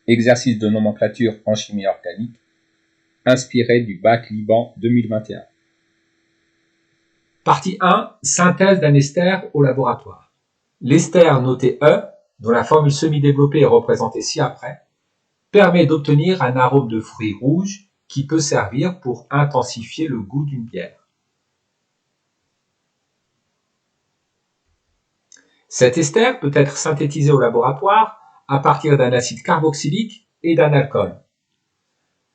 Exercice de nomenclature en chimie organique, inspiré du bac Liban 2021. Partie 1. Synthèse d'un ester au laboratoire. L'ester noté E, dont la formule semi-développée est représentée ci-après, permet d'obtenir un arôme de fruits rouges qui peut servir pour intensifier le goût d'une bière. Cet ester peut être synthétisé au laboratoire à partir d'un acide carboxylique et d'un alcool.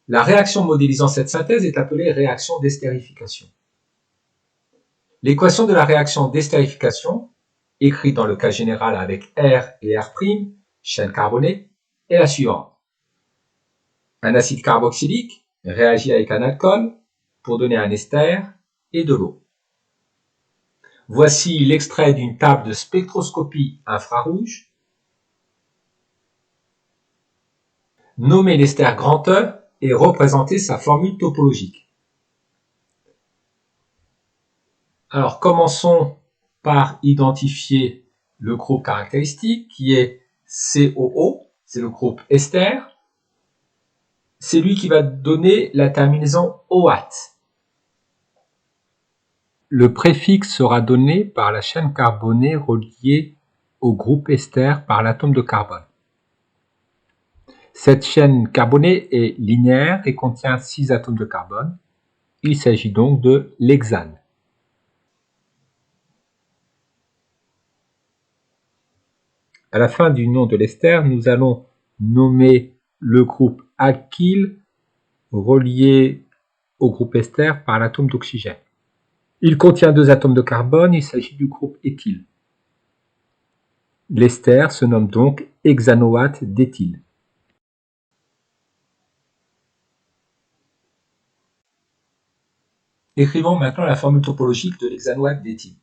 La réaction modélisant cette synthèse est appelée réaction d'estérification. L'équation de la réaction d'estérification, écrite dans le cas général avec R et R', chaîne carbonée, est la suivante. Un acide carboxylique réagit avec un alcool pour donner un ester et de l'eau. Voici l'extrait d'une table de spectroscopie infrarouge. Nommer l'ester grand E et représenter sa formule topologique. Alors, commençons par identifier le groupe caractéristique qui est COO, c'est le groupe ester. C'est lui qui va donner la terminaison OAT. Le préfixe sera donné par la chaîne carbonée reliée au groupe ester par l'atome de carbone. Cette chaîne carbonée est linéaire et contient 6 atomes de carbone. Il s'agit donc de l'hexane. À la fin du nom de l'ester, nous allons nommer le groupe alkyle relié au groupe ester par l'atome d'oxygène. Il contient 2 atomes de carbone, il s'agit du groupe éthyle. L'ester se nomme donc hexanoate d'éthyle. Écrivons maintenant la formule topologique de l'hexanoate d'éthyle.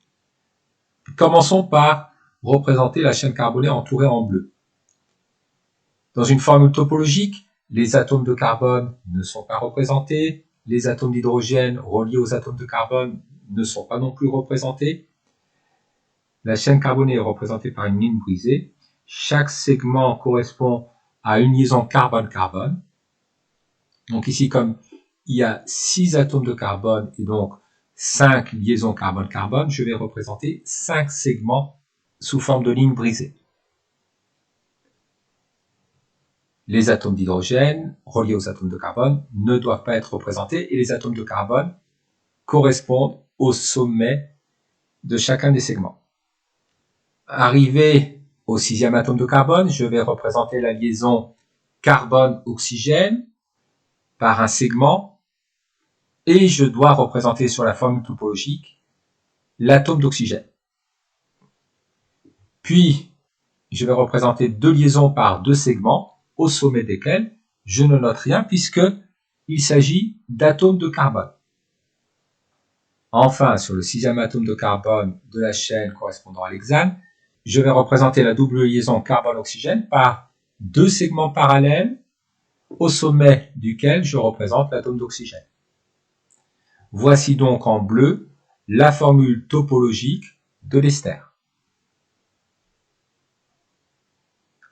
Commençons par représenter la chaîne carbonée entourée en bleu. Dans une formule topologique, les atomes de carbone ne sont pas représentés, les atomes d'hydrogène reliés aux atomes de carbone ne sont pas non plus représentés. La chaîne carbonée est représentée par une ligne brisée. Chaque segment correspond à une liaison carbone-carbone. Donc ici, comme il y a 6 atomes de carbone et donc 5 liaisons carbone-carbone, je vais représenter 5 segments sous forme de ligne brisée. Les atomes d'hydrogène reliés aux atomes de carbone ne doivent pas être représentés et les atomes de carbone correspondent au sommet de chacun des segments. Arrivé au 6e atome de carbone, je vais représenter la liaison carbone-oxygène par un segment et je dois représenter sur la formule topologique l'atome d'oxygène. Puis, je vais représenter 2 liaisons par 2 segments au sommet desquels je ne note rien puisqu'il s'agit d'atomes de carbone. Enfin, sur le 6e atome de carbone de la chaîne correspondant à l'hexane, je vais représenter la double liaison carbone-oxygène par 2 segments parallèles au sommet duquel je représente l'atome d'oxygène. Voici donc en bleu la formule topologique de l'ester.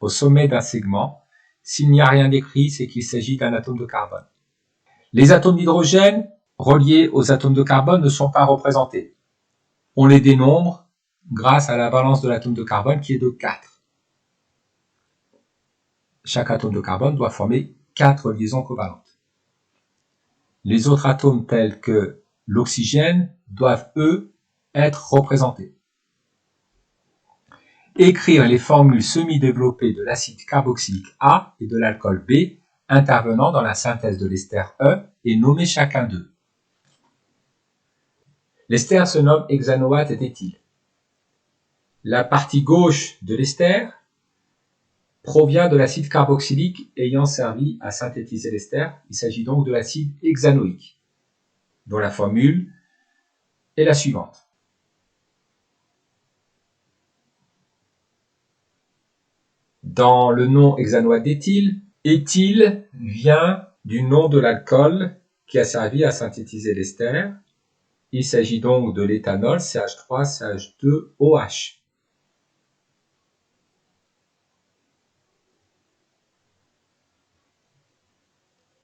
Au sommet d'un segment, s'il n'y a rien d'écrit, c'est qu'il s'agit d'un atome de carbone. Les atomes d'hydrogène reliés aux atomes de carbone ne sont pas représentés. On les dénombre grâce à la valence de l'atome de carbone qui est de 4. Chaque atome de carbone doit former 4 liaisons covalentes. Les autres atomes tels que l'oxygène doivent, eux, être représentés. Écrire les formules semi-développées de l'acide carboxylique A et de l'alcool B intervenant dans la synthèse de l'ester E et nommer chacun d'eux. L'ester se nomme hexanoate d'éthyle. La partie gauche de l'ester provient de l'acide carboxylique ayant servi à synthétiser l'ester. Il s'agit donc de l'acide hexanoïque, dont la formule est la suivante. Dans le nom hexanoate d'éthyle, éthyle vient du nom de l'alcool qui a servi à synthétiser l'ester. Il s'agit donc de l'éthanol CH3CH2OH.